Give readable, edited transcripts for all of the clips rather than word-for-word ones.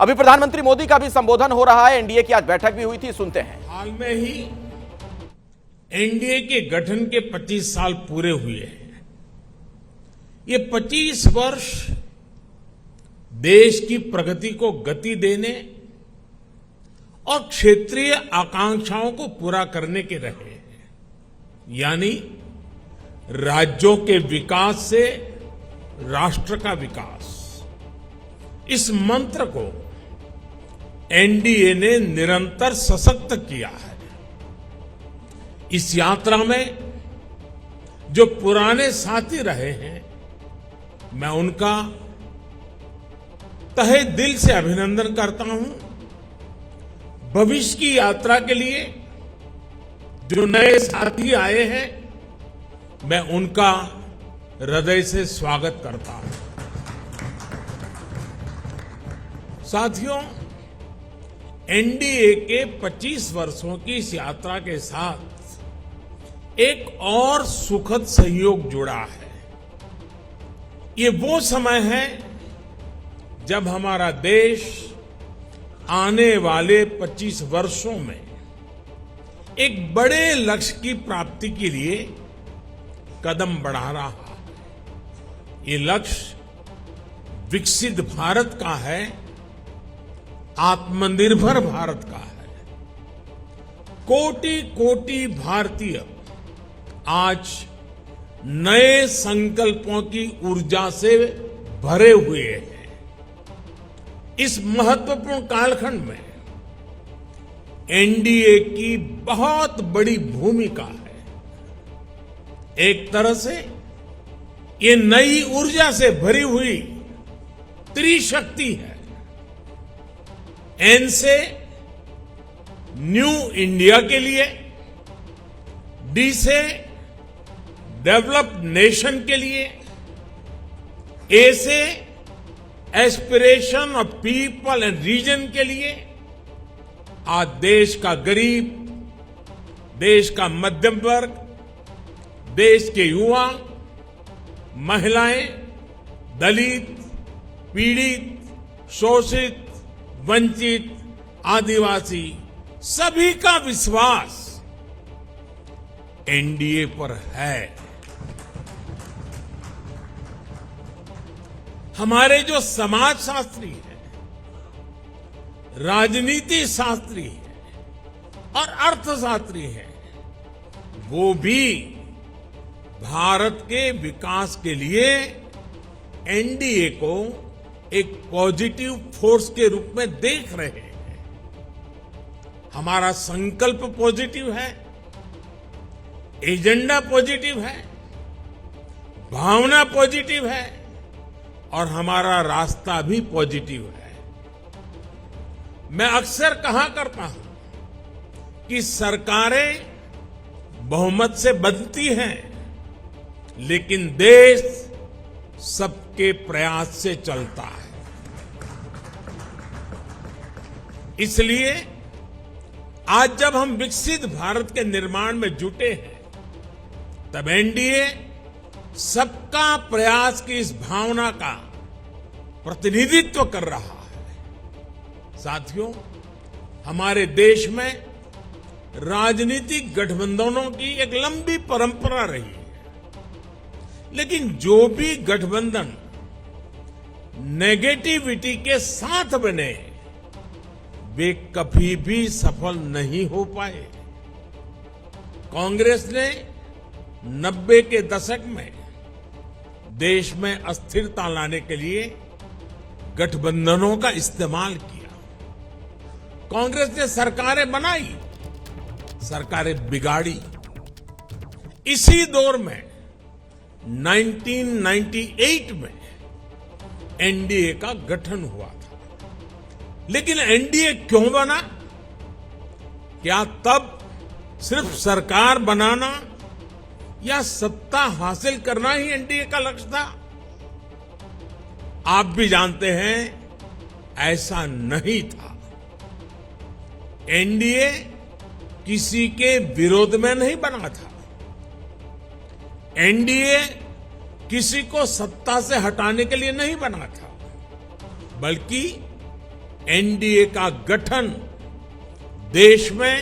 अभी प्रधानमंत्री मोदी का भी संबोधन हो रहा है। एनडीए की आज बैठक भी हुई थी, सुनते हैं। हाल में ही एनडीए के गठन के 25 साल पूरे हुए हैं। ये 25 वर्ष देश की प्रगति को गति देने और क्षेत्रीय आकांक्षाओं को पूरा करने के रहे हैं। यानी राज्यों के विकास से राष्ट्र का विकास, इस मंत्र को एनडीए ने निरंतर सशक्त किया है। इस यात्रा में जो पुराने साथी रहे हैं, मैं उनका तहे दिल से अभिनंदन करता हूं। भविष्य की यात्रा के लिए जो नए साथी आए हैं, मैं उनका हृदय से स्वागत करता हूं। साथियों, एनडीए के 25 वर्षों की इस यात्रा के साथ एक और सुखद संयोग जुड़ा है। ये वो समय है जब हमारा देश आने वाले 25 वर्षों में एक बड़े लक्ष्य की प्राप्ति के लिए कदम बढ़ा रहा है। ये लक्ष्य विकसित भारत का है, आत्मनिर्भर भारत का है। कोटि कोटि भारतीय आज नए संकल्पों की ऊर्जा से भरे हुए हैं। इस महत्वपूर्ण कालखंड में एनडीए की बहुत बड़ी भूमिका है। एक तरह से ये नई ऊर्जा से भरी हुई त्रिशक्ति है। एन से न्यू इंडिया के लिए, डी से डेवलप्ड नेशन के लिए, ए से aspiration of people and region के लिए। आज देश का गरीब, देश का मध्यम वर्ग, देश के युवा, महिलाएं, दलित, पीड़ित, शोषित, वंचित, आदिवासी, सभी का विश्वास एनडीए पर है। हमारे जो समाजशास्त्री हैं, राजनीति शास्त्री हैं और अर्थशास्त्री हैं, वो भी भारत के विकास के लिए एनडीए को एक पॉजिटिव फोर्स के रूप में देख रहे हैं। हमारा संकल्प पॉजिटिव है, एजेंडा पॉजिटिव है, भावना पॉजिटिव है और हमारा रास्ता भी पॉजिटिव है। मैं अक्सर कहा करता हूं कि सरकारें बहुमत से बनती हैं, लेकिन देश सबके प्रयास से चलता है। इसलिए आज जब हम विकसित भारत के निर्माण में जुटे हैं, तब एनडीए सबका प्रयास की इस भावना का प्रतिनिधित्व कर रहा है। साथियों, हमारे देश में राजनीतिक गठबंधनों की एक लंबी परंपरा रही है, लेकिन जो भी गठबंधन नेगेटिविटी के साथ बने, वे कभी भी सफल नहीं हो पाए। कांग्रेस ने 90 के दशक में देश में अस्थिरता लाने के लिए गठबंधनों का इस्तेमाल किया। कांग्रेस ने सरकारें बनाई, सरकारें बिगाड़ी। इसी दौर में 1998 में एनडीए का गठन हुआ था। लेकिन एनडीए क्यों बना? क्या तब सिर्फ सरकार बनाना या सत्ता हासिल करना ही एनडीए का लक्ष्य था? आप भी जानते हैं, ऐसा नहीं था। एनडीए किसी के विरोध में नहीं बना था। एनडीए किसी को सत्ता से हटाने के लिए नहीं बना था, बल्कि एनडीए का गठन देश में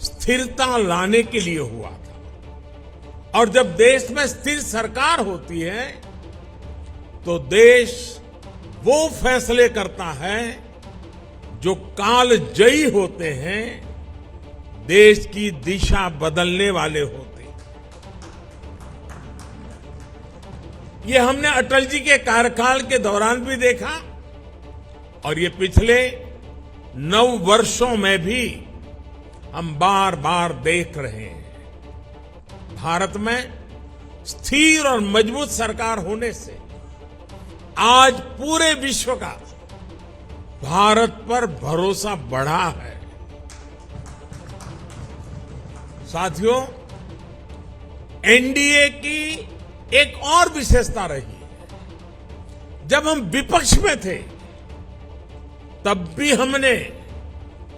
स्थिरता लाने के लिए हुआ था और जब देश में स्थिर सरकार होती है तो देश वो फैसले करता है जो कालजयी होते हैं, देश की दिशा बदलने वाले होते हैं। ये हमने अटल जी के कार्यकाल के दौरान भी देखा और ये पिछले 9 वर्षों में भी हम बार बार देख रहे हैं। भारत में स्थिर और मजबूत सरकार होने से आज पूरे विश्व का भारत पर भरोसा बढ़ा है। साथियों, एनडीए की एक और विशेषता रही है। जब हम विपक्ष में थे तब भी हमने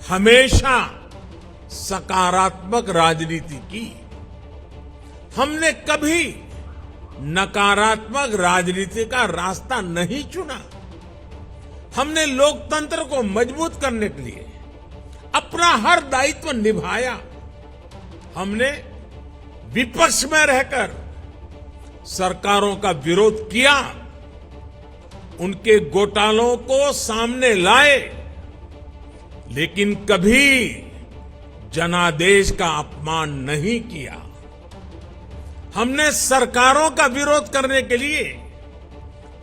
हमेशा सकारात्मक राजनीति की। हमने कभी नकारात्मक राजनीति का रास्ता नहीं चुना। हमने लोकतंत्र को मजबूत करने के लिए अपना हर दायित्व निभाया। हमने विपक्ष में रहकर सरकारों का विरोध किया, उनके घोटालों को सामने लाए, लेकिन कभी जनादेश का अपमान नहीं किया। हमने सरकारों का विरोध करने के लिए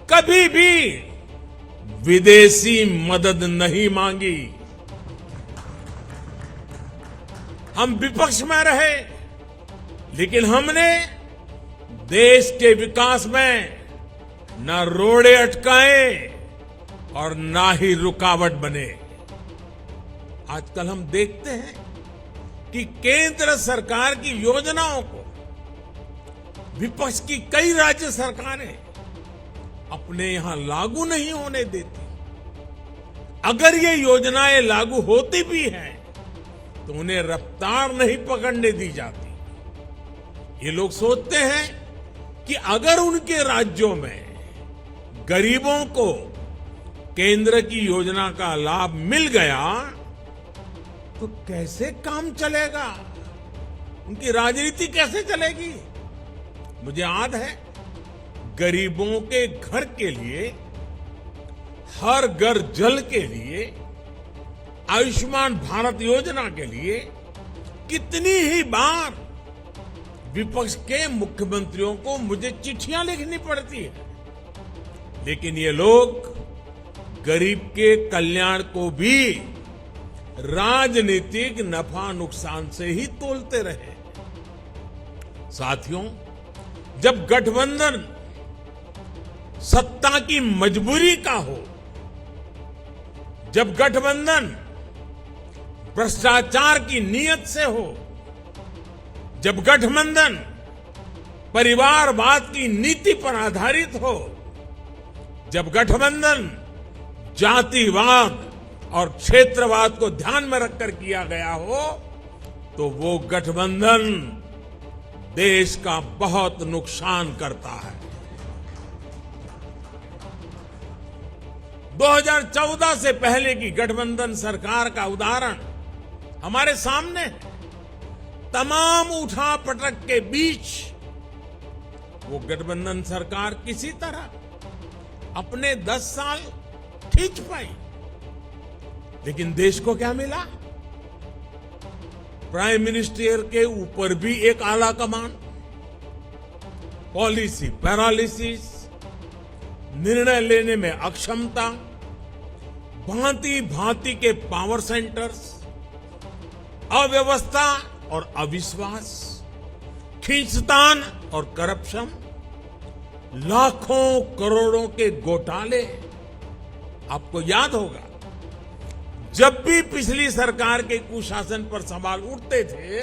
कभी भी विदेशी मदद नहीं मांगी। हम विपक्ष में रहे, लेकिन हमने देश के विकास में न रोड़े अटकाए और ना ही रुकावट बने। आजकल हम देखते हैं कि केंद्र सरकार की योजनाओं को विपक्ष की कई राज्य सरकारें अपने यहां लागू नहीं होने देती। अगर ये योजनाएं लागू होती भी हैं तो उन्हें रफ्तार नहीं पकड़ने दी जाती। ये लोग सोचते हैं कि अगर उनके राज्यों में गरीबों को केंद्र की योजना का लाभ मिल गया तो कैसे काम चलेगा, उनकी राजनीति कैसे चलेगी। मुझे याद है, गरीबों के घर के लिए, हर घर जल के लिए, आयुष्मान भारत योजना के लिए कितनी ही बार विपक्ष के मुख्यमंत्रियों को मुझे चिट्ठियां लिखनी पड़ती है, लेकिन ये लोग गरीब के कल्याण को भी राजनीतिक नफा नुकसान से ही तोलते रहे। साथियों, जब गठबंधन सत्ता की मजबूरी का हो, जब गठबंधन भ्रष्टाचार की नीयत से हो, जब गठबंधन परिवारवाद की नीति पर आधारित हो, जब गठबंधन जातिवाद और क्षेत्रवाद को ध्यान में रखकर किया गया हो, तो वो गठबंधन देश का बहुत नुकसान करता है। 2014 से पहले की गठबंधन सरकार का उदाहरण हमारे सामने है। तमाम उठापटक के बीच वो गठबंधन सरकार किसी तरह अपने 10 साल खींच पाई, लेकिन देश को क्या मिला? प्राइम मिनिस्टर के ऊपर भी एक आला कमान, पॉलिसी पैरालिसिस, निर्णय लेने में अक्षमता, भांति भांति के पावर सेंटर्स, अव्यवस्था और अविश्वास, खींचतान और करप्शन, लाखों करोड़ों के घोटाले। आपको याद होगा, जब भी पिछली सरकार के कुशासन पर सवाल उठते थे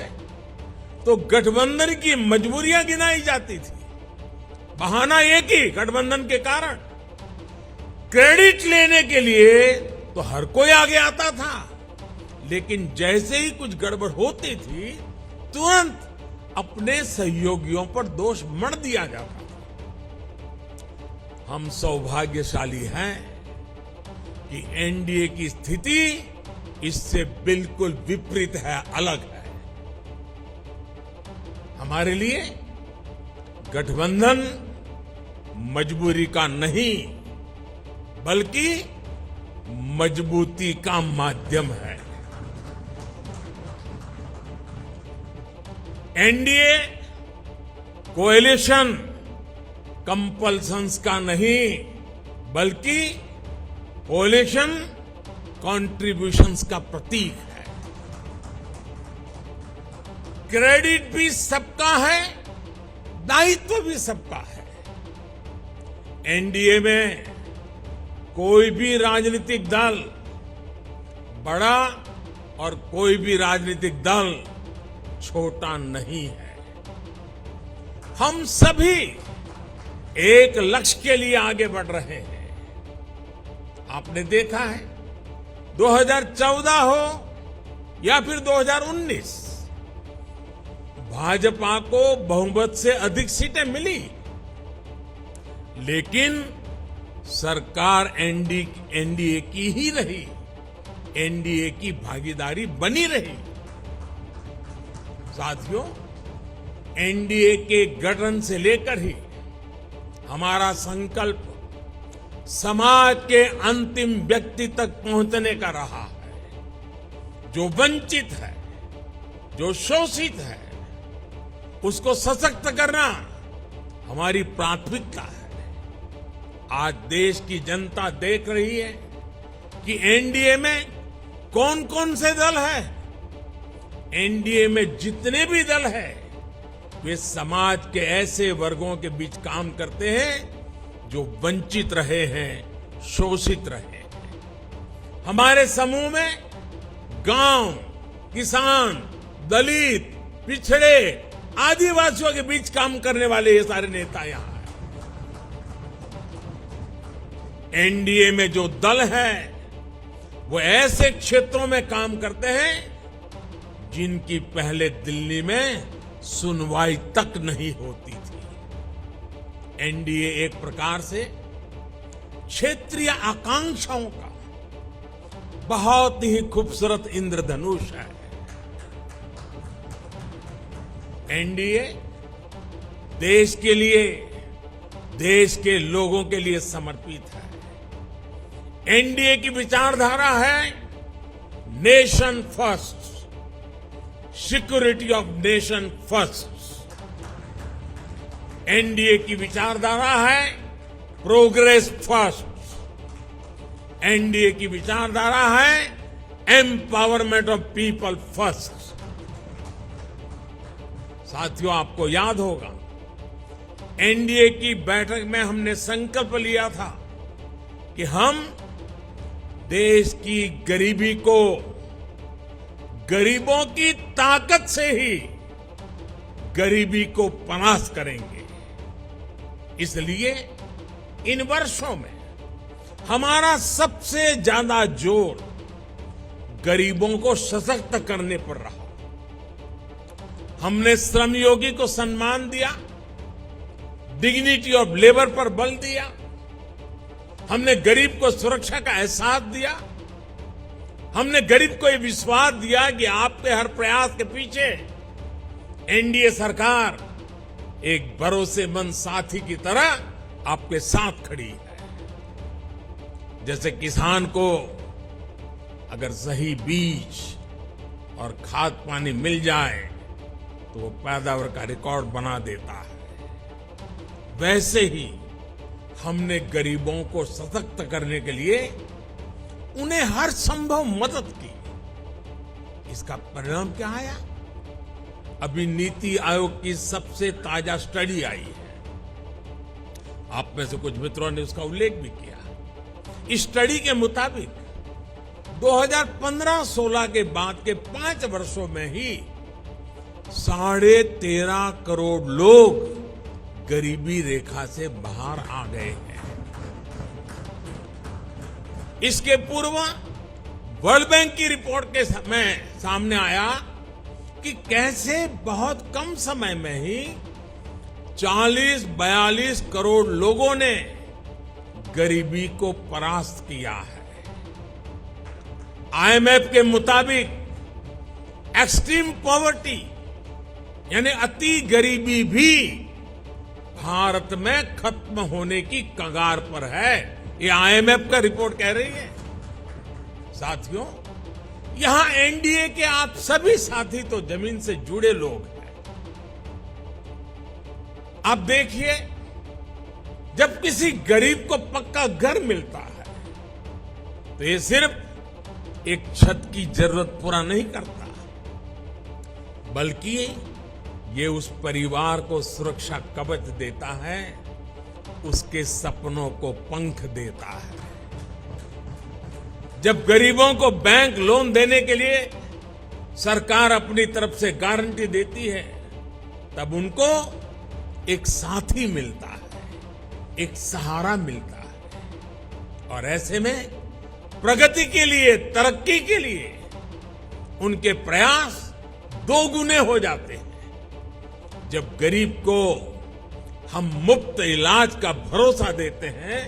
तो गठबंधन की मजबूरियां गिनाई जाती थी। बहाना एक ही, गठबंधन के कारण। क्रेडिट लेने के लिए तो हर कोई आगे आता था, लेकिन जैसे ही कुछ गड़बड़ होती थी तुरंत अपने सहयोगियों पर दोष मढ़ दिया जाता था। हम सौभाग्यशाली हैं कि एनडीए की स्थिति इससे बिल्कुल विपरीत है, अलग है। हमारे लिए गठबंधन मजबूरी का नहीं बल्कि मजबूती का माध्यम है। एनडीए कोएलिशन कंपल्सन्स का नहीं बल्कि कोएलिशन कॉन्ट्रीब्यूशंस का प्रतीक है। क्रेडिट भी सबका है, दायित्व भी सबका है। एनडीए में कोई भी राजनीतिक दल बड़ा और कोई भी राजनीतिक दल छोटा नहीं है। हम सभी एक लक्ष्य के लिए आगे बढ़ रहे हैं। आपने देखा है 2014 हो या फिर 2019, भाजपा को बहुमत से अधिक सीटें मिली, लेकिन सरकार एनडीए की ही रही, एनडीए की भागीदारी बनी रही। साथियों, एनडीए के गठन से लेकर ही हमारा संकल्प समाज के अंतिम व्यक्ति तक पहुंचने का रहा है। जो वंचित है, जो शोषित है, उसको सशक्त करना हमारी प्राथमिकता है। आज देश की जनता देख रही है कि एनडीए में कौन कौन से दल हैं। एनडीए में जितने भी दल हैं, वे समाज के ऐसे वर्गों के बीच काम करते हैं जो वंचित रहे हैं, शोषित रहे हैं। हमारे समूह में गांव, किसान, दलित, पिछड़े, आदिवासियों के बीच काम करने वाले ये सारे नेता यहां हैं। एनडीए में जो दल हैं, वो ऐसे क्षेत्रों में काम करते हैं जिनकी पहले दिल्ली में सुनवाई तक नहीं होती थी। एनडीए एक प्रकार से क्षेत्रीय आकांक्षाओं का बहुत ही खूबसूरत इंद्रधनुष है। एनडीए देश के लिए, देश के लोगों के लिए समर्पित है। एनडीए की विचारधारा है nation first, security of nation first. NDA की विचारधारा है प्रोग्रेस फर्स्ट। एनडीए की विचारधारा है एम्पावरमेंट ऑफ पीपल फर्स्ट। साथियों, आपको याद होगा एनडीए की बैठक में हमने संकल्प लिया था कि हम देश की गरीबी को गरीबों की ताकत से ही गरीबी को परास्त करेंगे। इसलिए इन वर्षों में हमारा सबसे ज्यादा जोर गरीबों को सशक्त करने पर रहा। हमने श्रमयोगी को सम्मान दिया, डिग्निटी ऑफ लेबर पर बल दिया। हमने गरीब को सुरक्षा का एहसास दिया। हमने गरीब को यह विश्वास दिया कि आपके हर प्रयास के पीछे एनडीए सरकार एक भरोसेमंद साथी की तरह आपके साथ खड़ी है। जैसे किसान को अगर सही बीज और खाद पानी मिल जाए तो वो पैदावार का रिकॉर्ड बना देता है, वैसे ही हमने गरीबों को सशक्त करने के लिए उन्हें हर संभव मदद की। इसका परिणाम क्या आया? अभी नीति आयोग की सबसे ताजा स्टडी आई है। आप में से कुछ मित्रों ने उसका उल्लेख भी किया। इस स्टडी के मुताबिक 2015-16 के बाद के 5 वर्षों में ही 13.5 करोड़ लोग गरीबी रेखा से बाहर आ गए हैं। इसके पूर्व वर्ल्ड बैंक की रिपोर्ट के समय सामने आया कि कैसे बहुत कम समय में ही 40-42 करोड़ लोगों ने गरीबी को परास्त किया है। आईएमएफ के मुताबिक एक्सट्रीम पॉवर्टी यानी अति गरीबी भी भारत में खत्म होने की कगार पर है। ये आईएमएफ का रिपोर्ट कह रही है। साथियों, यहां एनडीए के आप सभी साथी तो जमीन से जुड़े लोग हैं। आप देखिए, जब किसी गरीब को पक्का घर मिलता है तो ये सिर्फ एक छत की जरूरत पूरा नहीं करता, बल्कि ये उस परिवार को सुरक्षा कवच देता है, उसके सपनों को पंख देता है। जब गरीबों को बैंक लोन देने के लिए सरकार अपनी तरफ से गारंटी देती है, तब उनको एक साथी मिलता है, एक सहारा मिलता है। और ऐसे में प्रगति के लिए, तरक्की के लिए उनके प्रयास दोगुने हो जाते हैं। जब गरीब को हम मुफ्त इलाज का भरोसा देते हैं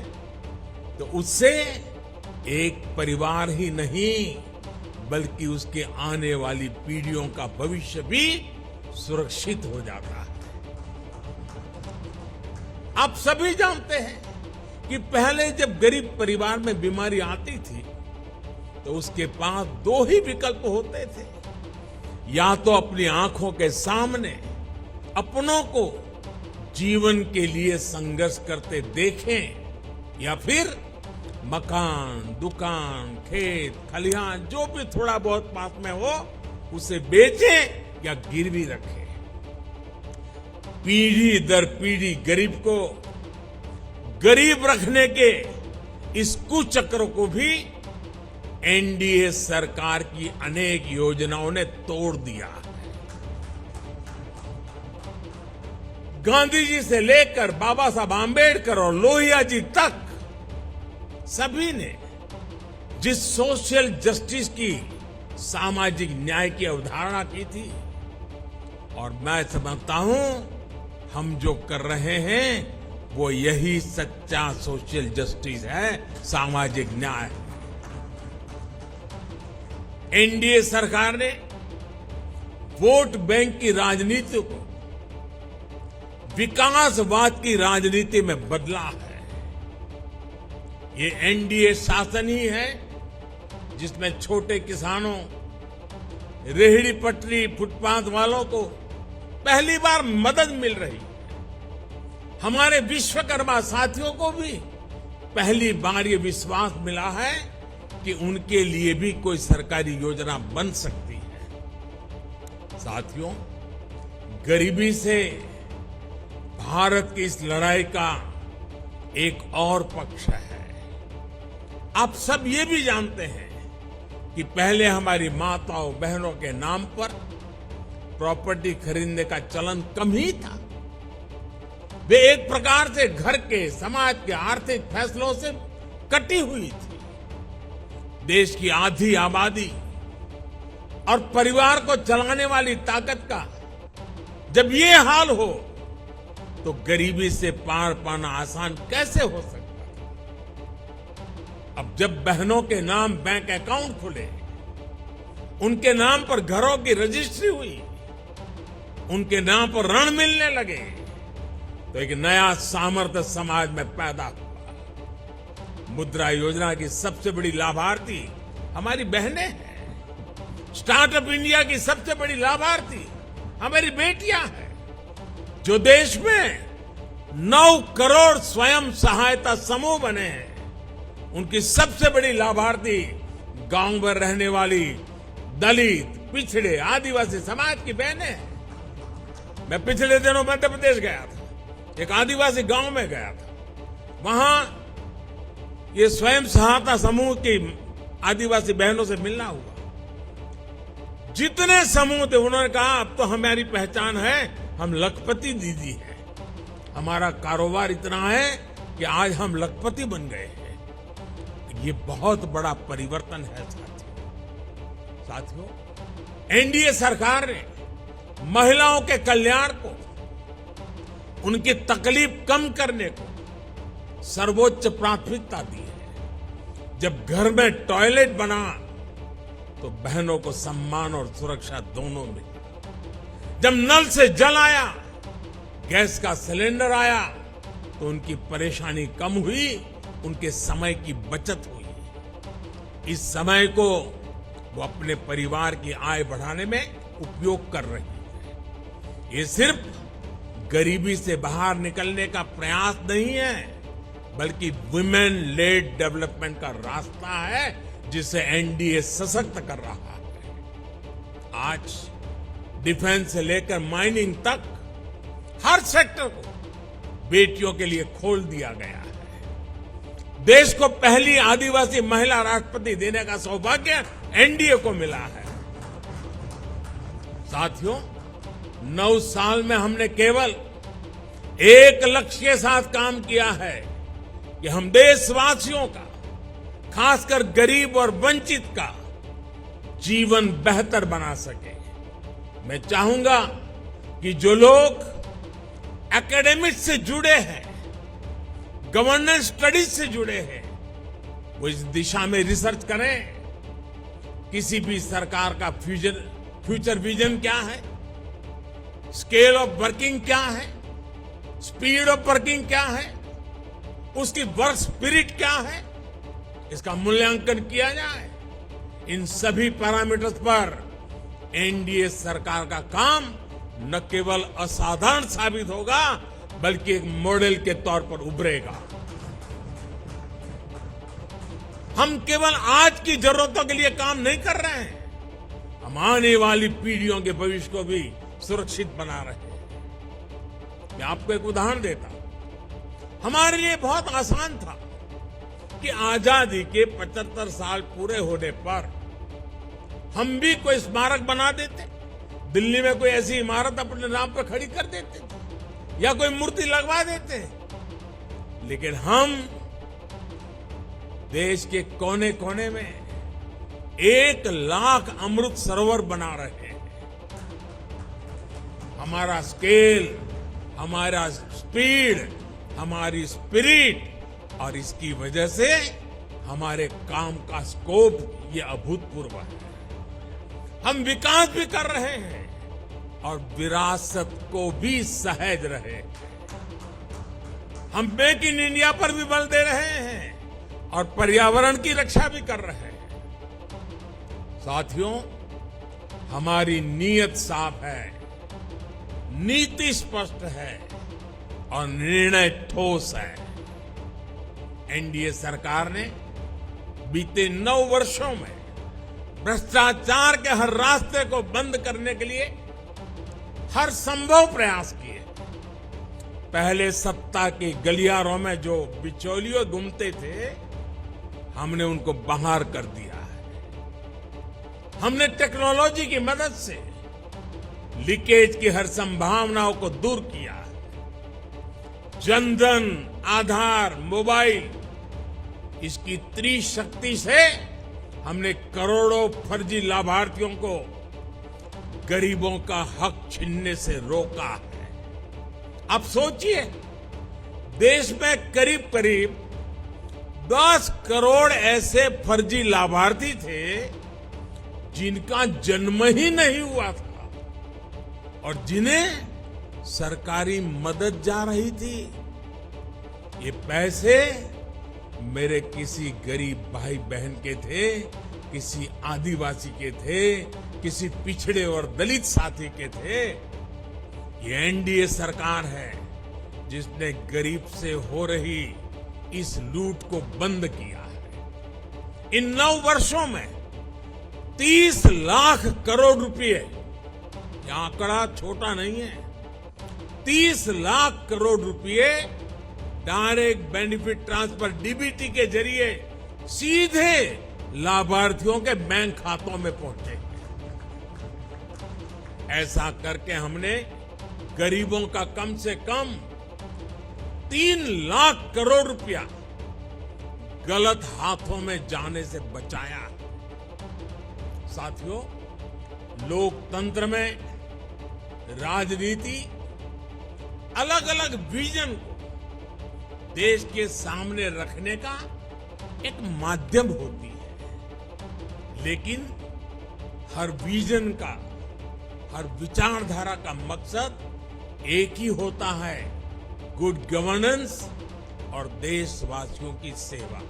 तो उससे एक परिवार ही नहीं बल्कि उसके आने वाली पीढ़ियों का भविष्य भी सुरक्षित हो जाता है। आप सभी जानते हैं कि पहले जब गरीब परिवार में बीमारी आती थी तो उसके पास दो ही विकल्प होते थे, या तो अपनी आंखों के सामने अपनों को जीवन के लिए संघर्ष करते देखें, या फिर मकान, दुकान, खेत, खलिहान जो भी थोड़ा बहुत पास में हो उसे बेचें या गिरवी रखें। पीढ़ी दर पीढ़ी गरीब को गरीब रखने के इस कुचक्र को भी एनडीए सरकार की अनेक योजनाओं ने तोड़ दिया है। गांधी जी से लेकर बाबा साहब आंबेडकर और लोहिया जी तक सभी ने जिस सोशल जस्टिस की, सामाजिक न्याय की अवधारणा की थी, और मैं समझता हूं हम जो कर रहे हैं वो यही सच्चा सोशल जस्टिस है, सामाजिक न्याय। एनडीए सरकार ने वोट बैंक की राजनीति को विकासवाद की राजनीति में बदला है। ये एनडीए शासन ही है जिसमें छोटे किसानों, रेहड़ी पटरी, फुटपाथ वालों को पहली बार मदद मिल रही है। हमारे विश्वकर्मा साथियों को भी पहली बार ये विश्वास मिला है कि उनके लिए भी कोई सरकारी योजना बन सकती है। साथियों, गरीबी से भारत की इस लड़ाई का एक और पक्ष है। आप सब ये भी जानते हैं कि पहले हमारी माताओं बहनों के नाम पर प्रॉपर्टी खरीदने का चलन कम ही था। वे एक प्रकार से घर के, समाज के आर्थिक फैसलों से कटी हुई थी। देश की आधी आबादी और परिवार को चलाने वाली ताकत का जब ये हाल हो तो गरीबी से पार पाना आसान कैसे हो सकता है? अब जब बहनों के नाम बैंक अकाउंट खुले, उनके नाम पर घरों की रजिस्ट्री हुई, उनके नाम पर ऋण मिलने लगे, तो एक नया सामर्थ्य समाज में पैदा हुआ। मुद्रा योजना की सबसे बड़ी लाभार्थी हमारी बहनें हैं। स्टार्टअप इंडिया की सबसे बड़ी लाभार्थी हमारी बेटियां हैं। जो देश में 9 करोड़ स्वयं सहायता समूह बने हैं, उनकी सबसे बड़ी लाभार्थी गांव में रहने वाली दलित, पिछड़े, आदिवासी समाज की बहनें हैं। मैं पिछले दिनों मध्य प्रदेश गया था, एक आदिवासी गांव में गया था। वहां ये स्वयं सहायता समूह की आदिवासी बहनों से मिलना हुआ। जितने समूह थे उन्होंने कहा अब तो हमारी पहचान है, हम लखपति दीदी हैं। हमारा कारोबार इतना है कि आज हम लखपति बन गए हैं। ये बहुत बड़ा परिवर्तन है साथियों। एनडीए सरकार ने महिलाओं के कल्याण को, उनकी तकलीफ कम करने को सर्वोच्च प्राथमिकता दी है। जब घर में टॉयलेट बना तो बहनों को सम्मान और सुरक्षा दोनों मिली। जब नल से जल आया, गैस का सिलेंडर आया, तो उनकी परेशानी कम हुई, उनके समय की बचत हुई। इस समय को वो अपने परिवार की आय बढ़ाने में उपयोग कर रही है। ये सिर्फ गरीबी से बाहर निकलने का प्रयास नहीं है, बल्कि वुमेन लेड डेवलपमेंट का रास्ता है, जिसे एनडीए सशक्त कर रहा है। आज डिफेंस से लेकर माइनिंग तक हर सेक्टर को बेटियों के लिए खोल दिया गया है। देश को पहली आदिवासी महिला राष्ट्रपति देने का सौभाग्य एनडीए को मिला है। साथियों, 9 साल में हमने केवल एक लक्ष्य के साथ काम किया है कि हम देशवासियों का, खासकर गरीब और वंचित का जीवन बेहतर बना सके। मैं चाहूंगा कि जो लोग एकेडमिक्स से जुड़े हैं, गवर्नेंस स्टडीज से जुड़े हैं, वो इस दिशा में रिसर्च करें। किसी भी सरकार का फ्यूचर विजन क्या है, स्केल ऑफ वर्किंग क्या है, स्पीड ऑफ वर्किंग क्या है, उसकी वर्क स्पिरिट क्या है, इसका मूल्यांकन किया जाए। इन सभी पैरामीटर्स पर एनडीए सरकार का काम न केवल असाधारण साबित होगा, बल्कि एक मॉडल के तौर पर उभरेगा। हम केवल आज की जरूरतों के लिए काम नहीं कर रहे हैं, हम आने वाली पीढ़ियों के भविष्य को भी सुरक्षित बना रहे हैं। मैं आपको एक उदाहरण देता हूं। हमारे लिए बहुत आसान था कि आजादी के 75 साल पूरे होने पर हम भी कोई स्मारक बना देते, दिल्ली में कोई ऐसी इमारत अपने नाम पर खड़ी कर देते या कोई मूर्ति लगवा देते। लेकिन हम देश के कोने कोने में 1 लाख अमृत सरोवर बना रहे हैं। हमारा स्केल, हमारा स्पीड, हमारी स्पिरिट और इसकी वजह से हमारे काम का स्कोप ये अभूतपूर्व है। हम विकास भी कर रहे हैं और विरासत को भी सहेज रहे हैं। हम मेक इन इंडिया पर भी बल दे रहे हैं और पर्यावरण की रक्षा भी कर रहे हैं। साथियों, हमारी नीयत साफ है, नीति स्पष्ट है और निर्णय ठोस है। एनडीए सरकार ने बीते 9 वर्षों में भ्रष्टाचार के हर रास्ते को बंद करने के लिए हर संभव प्रयास किए। पहले सत्ता के गलियारों में जो बिचौलिए घूमते थे, हमने उनको बाहर कर दिया है। हमने टेक्नोलॉजी की मदद से लीकेज की हर संभावनाओं को दूर किया है। जनधन, आधार, मोबाइल, इसकी त्रिशक्ति से हमने करोड़ों फर्जी लाभार्थियों को गरीबों का हक छीनने से रोका है। अब सोचिए, देश में करीब करीब 10 करोड़ ऐसे फर्जी लाभार्थी थे जिनका जन्म ही नहीं हुआ था और जिन्हें सरकारी मदद जा रही थी। ये पैसे मेरे किसी गरीब भाई बहन के थे, किसी आदिवासी के थे, किसी पिछड़े और दलित साथी के थे। ये एनडीए सरकार है जिसने गरीब से हो रही इस लूट को बंद किया है। इन 9 वर्षों में 30 लाख करोड़ रुपए, यह आंकड़ा छोटा नहीं है, 30 लाख करोड़ रुपए डायरेक्ट बेनिफिट ट्रांसफर डीबीटी के जरिए सीधे लाभार्थियों के बैंक खातों में पहुंचे। ऐसा करके हमने गरीबों का कम से कम 3 लाख करोड़ रुपया गलत हाथों में जाने से बचाया। साथियों, लोकतंत्र में राजनीति अलग अलग विजन को देश के सामने रखने का एक माध्यम होती है, लेकिन हर विजन का, हर विचारधारा का मकसद एक ही होता है, गुड गवर्नेंस और देशवासियों की सेवा।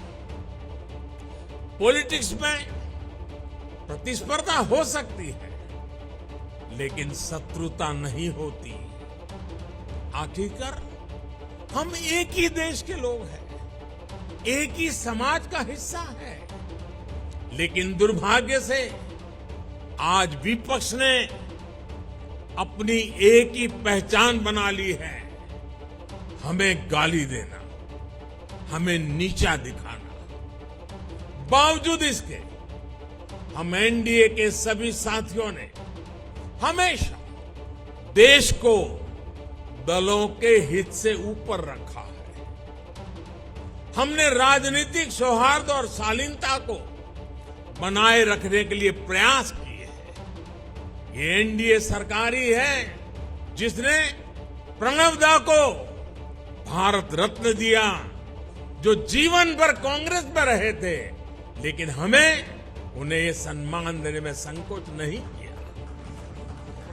पॉलिटिक्स में प्रतिस्पर्धा हो सकती है, लेकिन शत्रुता नहीं होती। आखिरकार हम एक ही देश के लोग हैं, एक ही समाज का हिस्सा है। लेकिन दुर्भाग्य से आज विपक्ष ने अपनी एक ही पहचान बना ली है, हमें गाली देना, हमें नीचा दिखाना। बावजूद इसके हम एनडीए के सभी साथियों ने हमेशा देश को दलों के हित से ऊपर रखा है। हमने राजनीतिक सौहार्द और शालीनता को बनाए रखने के लिए प्रयास किए हैं। ये एनडीए सरकार ही है जिसने प्रणब दा को भारत रत्न दिया, जो जीवन भर कांग्रेस में रहे थे, लेकिन हमें उन्हें ये सम्मान देने में संकोच नहीं किया।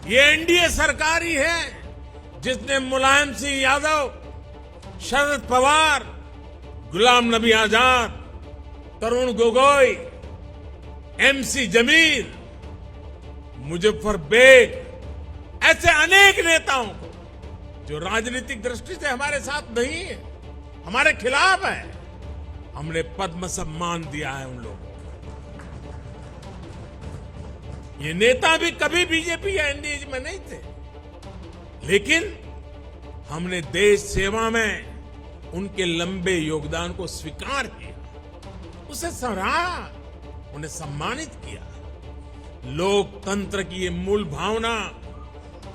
ये एनडीए सरकार ही है जिसने मुलायम सिंह यादव, शरद पवार, गुलाम नबी आजाद, तरुण गोगोई, एमसी जमीर, मुजफ्फर बेग, ऐसे अनेक नेताओं को जो राजनीतिक दृष्टि से हमारे साथ नहीं है, हमारे खिलाफ है, हमने पद्म सम्मान दिया है उन लोगों को। ये नेता भी कभी बीजेपी या एनडीए में नहीं थे, लेकिन हमने देश सेवा में उनके लंबे योगदान को स्वीकार किया, उसे सराहा, उन्हें सम्मानित किया। लोकतंत्र की ये मूल भावना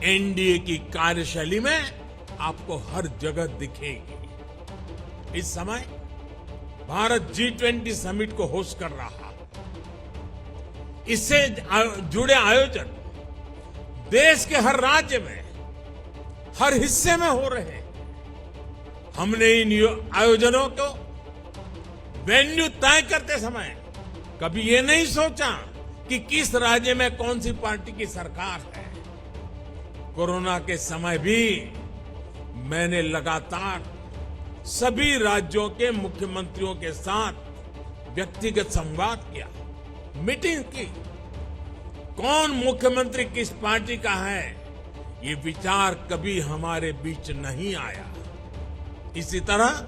एनडीए की कार्यशैली में आपको हर जगह दिखेगी। इस समय भारत G20 समिट को होस्ट कर रहा है। इससे जुड़े आयोजन देश के हर राज्य में, हर हिस्से में हो रहे हैं। हमने इन आयोजनों को वेन्यू तय करते समय कभी ये नहीं सोचा कि किस राज्य में कौन सी पार्टी की सरकार है। कोरोना के समय भी मैंने लगातार सभी राज्यों के मुख्यमंत्रियों के साथ व्यक्तिगत संवाद किया, मीटिंग की। कौन मुख्यमंत्री किस पार्टी का है, ये विचार कभी हमारे बीच नहीं आया। इसी तरह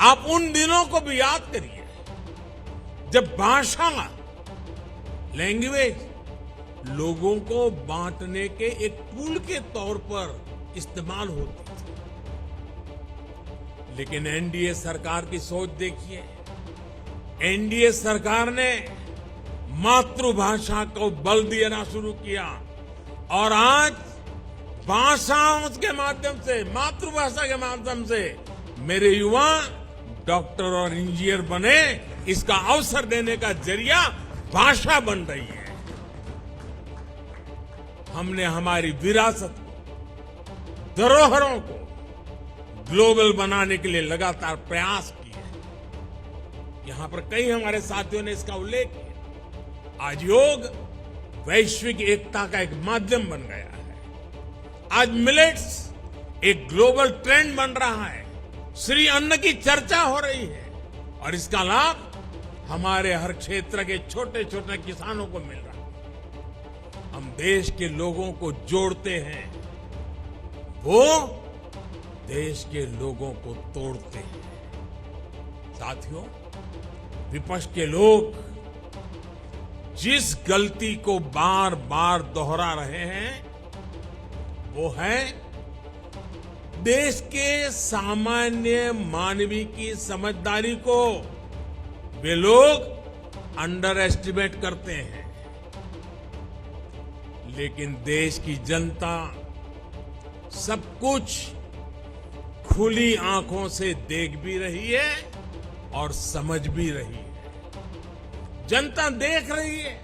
आप उन दिनों को भी याद करिए जब भाषा, लैंग्वेज लोगों को बांटने के एक टूल के तौर पर इस्तेमाल होती थी। लेकिन एनडीए सरकार की सोच देखिए। एनडीए सरकार ने मातृभाषा को बल देना शुरू किया और आज भाषाओं के माध्यम से, मातृभाषा के माध्यम से मेरे युवा डॉक्टर और इंजीनियर बने, इसका अवसर देने का जरिया भाषा बन रही है। हमने हमारी विरासत को, धरोहरों को ग्लोबल बनाने के लिए लगातार प्रयास किए। यहां पर कई हमारे साथियों ने इसका उल्लेख किया। आज योग वैश्विक एकता का एक माध्यम बन गया है। आज मिलेट्स एक ग्लोबल ट्रेंड बन रहा है। श्री अन्न की चर्चा हो रही है और इसका लाभ हमारे हर क्षेत्र के छोटे छोटे किसानों को मिल रहा है। हम देश के लोगों को जोड़ते हैं, वो देश के लोगों को तोड़ते हैं। साथियों, विपक्ष के लोग जिस गलती को बार बार दोहरा रहे हैं, वो है देश के सामान्य मानवी की समझदारी को वे लोग अंडर एस्टिमेट करते हैं। लेकिन देश की जनता सब कुछ खुली आंखों से देख भी रही है और समझ भी रही है। जनता देख रही है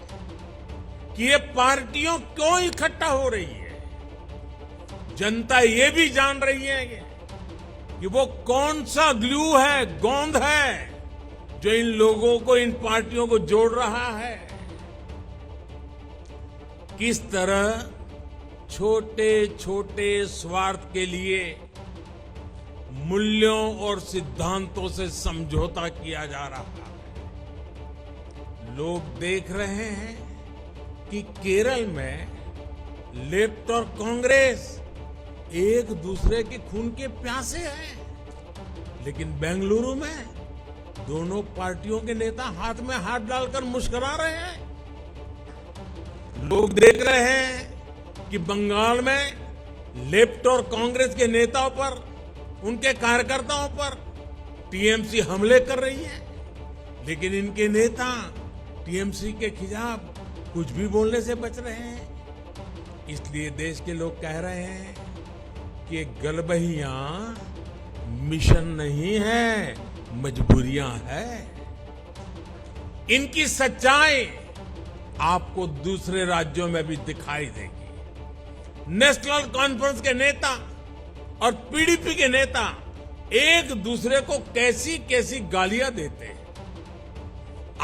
कि ये पार्टियों क्यों इकट्ठा हो रही है। जनता ये भी जान रही है कि वो कौन सा ग्लू है, गोंद है, जो इन लोगों को, इन पार्टियों को जोड़ रहा है। किस तरह छोटे छोटे स्वार्थ के लिए मूल्यों और सिद्धांतों से समझौता किया जा रहा है। लोग देख रहे हैं कि केरल में लेफ्ट और कांग्रेस एक दूसरे के खून के प्यासे हैं, लेकिन बेंगलुरु में दोनों पार्टियों के नेता हाथ में हाथ डालकर मुस्कुरा रहे हैं। लोग देख रहे हैं कि बंगाल में लेफ्ट और कांग्रेस के नेताओं पर, उनके कार्यकर्ताओं पर टीएमसी हमले कर रही है, लेकिन इनके नेता टीएमसी के खिलाफ कुछ भी बोलने से बच रहे हैं। इसलिए देश के लोग कह रहे हैं कि गलबहियां मिशन नहीं है, मजबूरियां है। इनकी सच्चाई आपको दूसरे राज्यों में भी दिखाई देगी। नेशनल कॉन्फ्रेंस के नेता और पीडीपी के नेता एक दूसरे को कैसी कैसी गालियां देते हैं।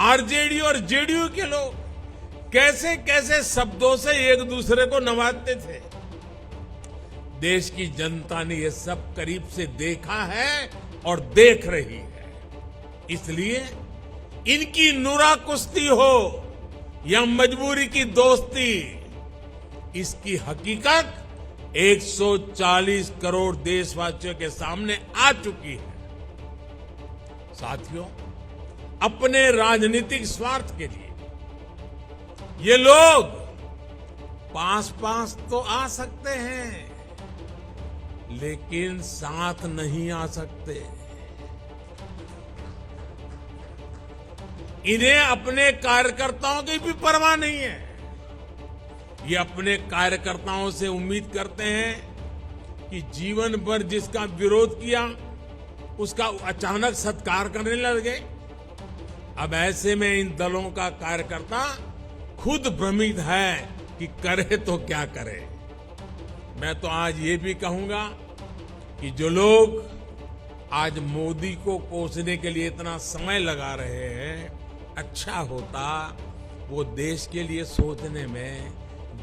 आरजेडी और जेडीयू के लोग कैसे कैसे शब्दों से एक दूसरे को नवाजते थे। देश की जनता ने ये सब करीब से देखा है और देख रही है। इसलिए इनकी नुरा कुश्ती हो या मजबूरी की दोस्ती, इसकी हकीकत 140 करोड़ देशवासियों के सामने आ चुकी है। साथियों, अपने राजनीतिक स्वार्थ के लिए ये लोग पास पास तो आ सकते हैं, लेकिन साथ नहीं आ सकते। इन्हें अपने कार्यकर्ताओं की भी परवाह नहीं है। ये अपने कार्यकर्ताओं से उम्मीद करते हैं कि जीवन भर जिसका विरोध किया उसका अचानक सत्कार करने लगे। अब ऐसे में इन दलों का कार्यकर्ता खुद भ्रमित है कि करे तो क्या करे। मैं तो आज ये भी कहूंगा कि जो लोग आज मोदी को कोसने के लिए इतना समय लगा रहे हैं, अच्छा होता वो देश के लिए सोचने में,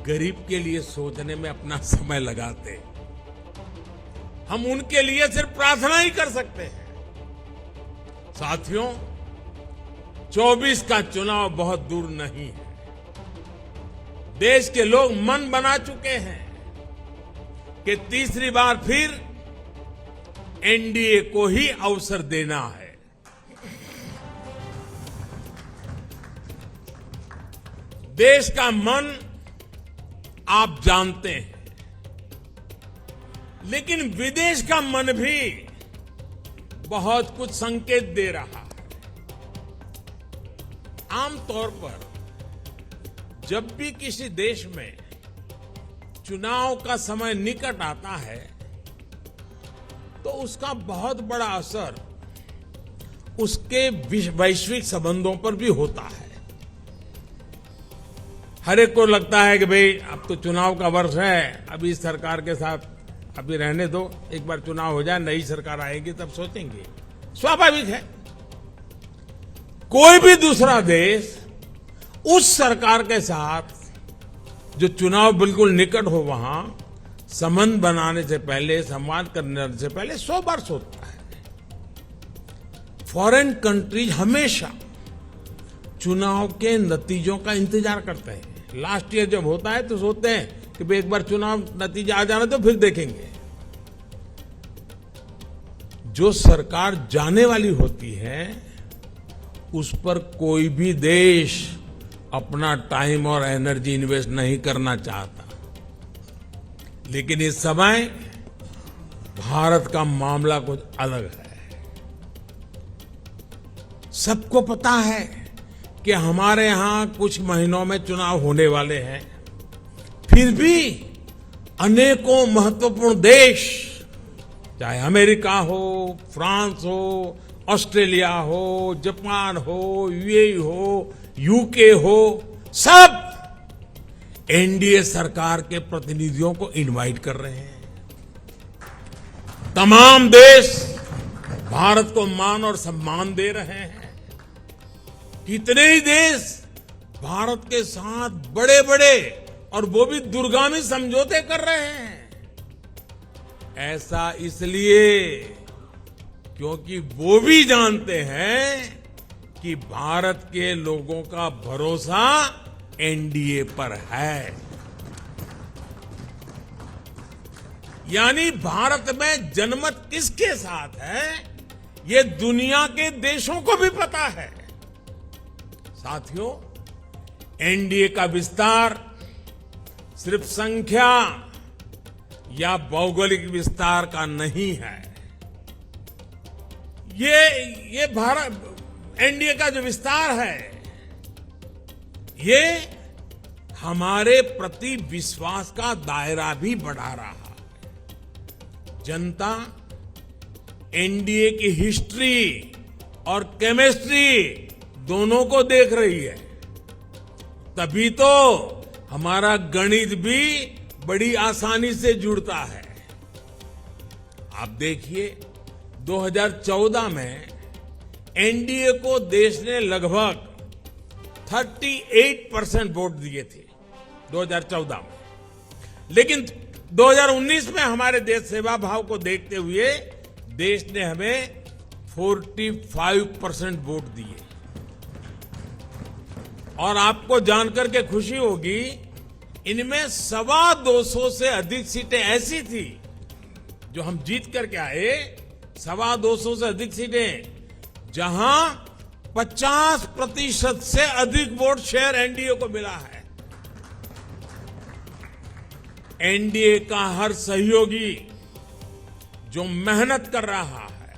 गरीब के लिए सोचने में अपना समय लगाते। हम उनके लिए सिर्फ प्रार्थना ही कर सकते हैं। साथियों, 24 का चुनाव बहुत दूर नहीं है। देश के लोग मन बना चुके हैं कि तीसरी बार फिर एनडीए को ही अवसर देना है। देश का मन आप जानते हैं, लेकिन विदेश का मन भी बहुत कुछ संकेत दे रहा है। आमतौर पर जब भी किसी देश में चुनाव का समय निकट आता है तो उसका बहुत बड़ा असर उसके वैश्विक संबंधों पर भी होता है। हर एक को लगता है कि भाई अब तो चुनाव का वर्ष है, अभी इस सरकार के साथ अभी रहने दो, एक बार चुनाव हो जाए, नई सरकार आएगी तब सोचेंगे। स्वाभाविक है। कोई भी दूसरा देश उस सरकार के साथ जो चुनाव बिल्कुल निकट हो वहां संबंध बनाने से पहले, संवाद करने से पहले 100 बार सोचता है। फॉरेन कंट्रीज हमेशा चुनाव के नतीजों का इंतजार करते हैं। लास्ट ईयर जब होता है तो सोचते हैं कि भाई एक बार चुनाव नतीजा आ जाना तो फिर देखेंगे। जो सरकार जाने वाली होती है उस पर कोई भी देश अपना टाइम और एनर्जी इन्वेस्ट नहीं करना चाहता। लेकिन इस समय भारत का मामला कुछ अलग है। सबको पता है कि हमारे यहां कुछ महीनों में चुनाव होने वाले हैं, फिर भी अनेकों महत्वपूर्ण देश, चाहे अमेरिका हो, फ्रांस हो, ऑस्ट्रेलिया हो, जापान हो, यूएई हो, यूके हो, सब एनडीए सरकार के प्रतिनिधियों को इनवाइट कर रहे हैं। तमाम देश भारत को मान और सम्मान दे रहे हैं। कितने ही देश भारत के साथ बड़े बड़े और वो भी दूरगामी समझौते कर रहे हैं। ऐसा इसलिए क्योंकि वो भी जानते हैं कि भारत के लोगों का भरोसा एनडीए पर है। यानी भारत में जनमत किसके साथ है, ये दुनिया के देशों को भी पता है। साथियों, एनडीए का विस्तार सिर्फ संख्या या भौगोलिक विस्तार का नहीं है। ये भारत एनडीए का जो विस्तार है, ये हमारे प्रति विश्वास का दायरा भी बढ़ा रहा है। जनता एनडीए की हिस्ट्री और केमिस्ट्री दोनों को देख रही है। तभी तो हमारा गणित भी बड़ी आसानी से जुड़ता है। आप देखिए, 2014 में एनडीए को देश ने लगभग 38% वोट दिए थे 2014 में, लेकिन 2019 में हमारे देश सेवा भाव को देखते हुए देश ने हमें 45% वोट दिए। और आपको जानकर के खुशी होगी, इनमें 225 से अधिक सीटें ऐसी थी जो हम जीत करके आए, 225 से अधिक सीटें जहां 50% से अधिक वोट शेयर एनडीए को मिला है। एनडीए का हर सहयोगी जो मेहनत कर रहा है,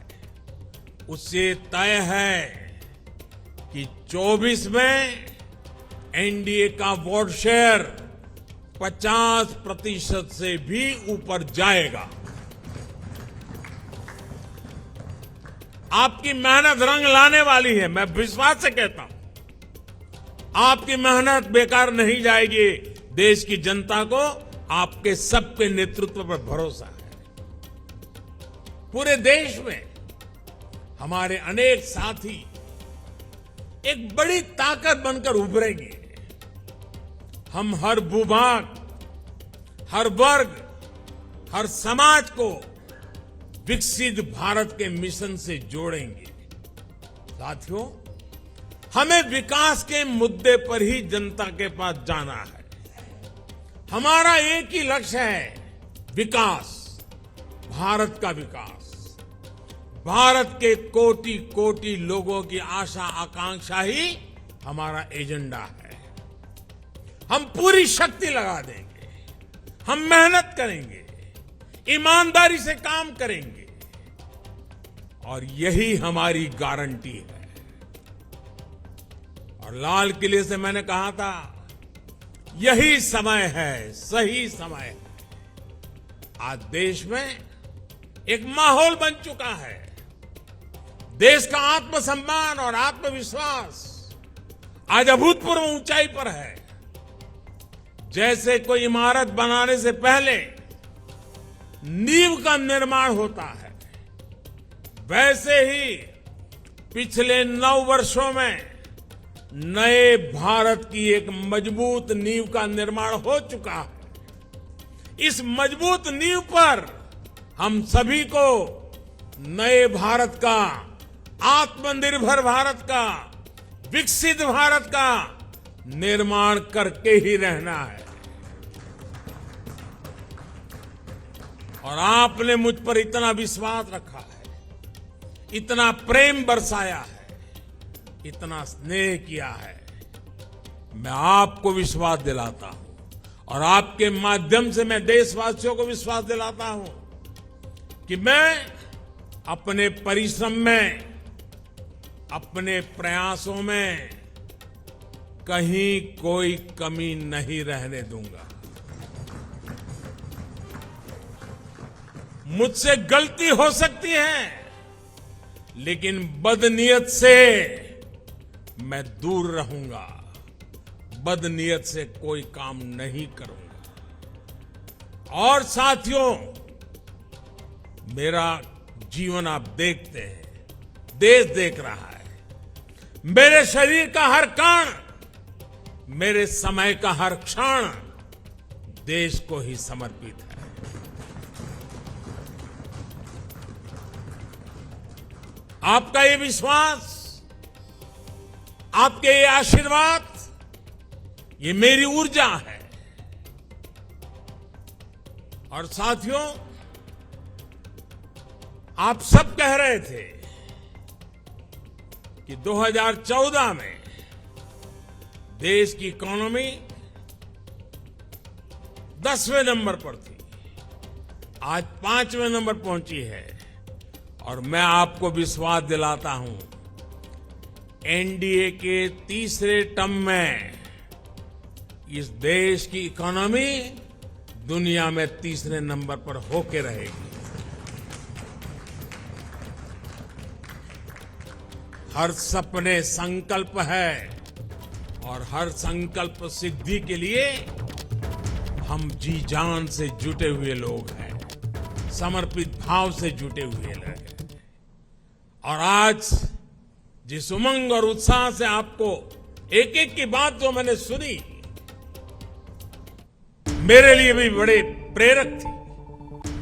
उससे तय है कि 24 में एनडीए का वोट शेयर 50% से भी ऊपर जाएगा। आपकी मेहनत रंग लाने वाली है, मैं विश्वास से कहता हूं। आपकी मेहनत बेकार नहीं जाएगी। देश की जनता को आपके सबके नेतृत्व पर भरोसा है। पूरे देश में हमारे अनेक साथी एक बड़ी ताकत बनकर उभरेंगे। हम हर भूभाग, हर वर्ग, हर समाज को विकसित भारत के मिशन से जोड़ेंगे। साथियों, हमें विकास के मुद्दे पर ही जनता के पास जाना है। हमारा एक ही लक्ष्य है, विकास, भारत का विकास। भारत के कोटि कोटि लोगों की आशा आकांक्षा ही हमारा एजेंडा है। हम पूरी शक्ति लगा देंगे, हम मेहनत करेंगे, ईमानदारी से काम करेंगे, और यही हमारी गारंटी है। और लाल किले से मैंने कहा था, यही समय है, सही समय है। आज देश में एक माहौल बन चुका है। देश का आत्मसम्मान और आत्मविश्वास आज अभूतपूर्व ऊंचाई पर है। जैसे कोई इमारत बनाने से पहले नींव का निर्माण होता है, वैसे ही पिछले 9 वर्षों में नए भारत की एक मजबूत नींव का निर्माण हो चुका है। इस मजबूत नींव पर हम सभी को नए भारत का, आत्मनिर्भर भारत का, विकसित भारत का निर्माण करके ही रहना है। और आपने मुझ पर इतना विश्वास रखा है, इतना प्रेम बरसाया है, इतना स्नेह किया है। मैं आपको विश्वास दिलाता हूं और आपके माध्यम से मैं देशवासियों को विश्वास दिलाता हूं कि मैं अपने परिश्रम में, अपने प्रयासों में कहीं कोई कमी नहीं रहने दूंगा। मुझसे गलती हो सकती है, लेकिन बदनीयत से मैं दूर रहूंगा। बदनीयत से कोई काम नहीं करूंगा। और साथियों, मेरा जीवन आप देखते हैं, देश देख रहा है। मेरे शरीर का हर कण, मेरे समय का हर क्षण देश को ही समर्पित है। आपका ये विश्वास, आपके ये आशीर्वाद, ये मेरी ऊर्जा है। और साथियों, आप सब कह रहे थे कि 2014 में देश की इकोनॉमी 10वें नंबर पर थी, आज 5वें नंबर पहुंची है। और मैं आपको विश्वास दिलाता हूं, एनडीए के तीसरे टर्म में इस देश की इकोनॉमी दुनिया में तीसरे नंबर पर होके रहेगी। हर सपने संकल्प है और हर संकल्प सिद्धि के लिए हम जी जान से जुटे हुए लोग हैं, समर्पित भाव से जुटे हुए लोग हैं। और आज जिस उमंग और उत्साह से आपको एक एक की बात जो मैंने सुनी, मेरे लिए भी बड़े प्रेरक थी।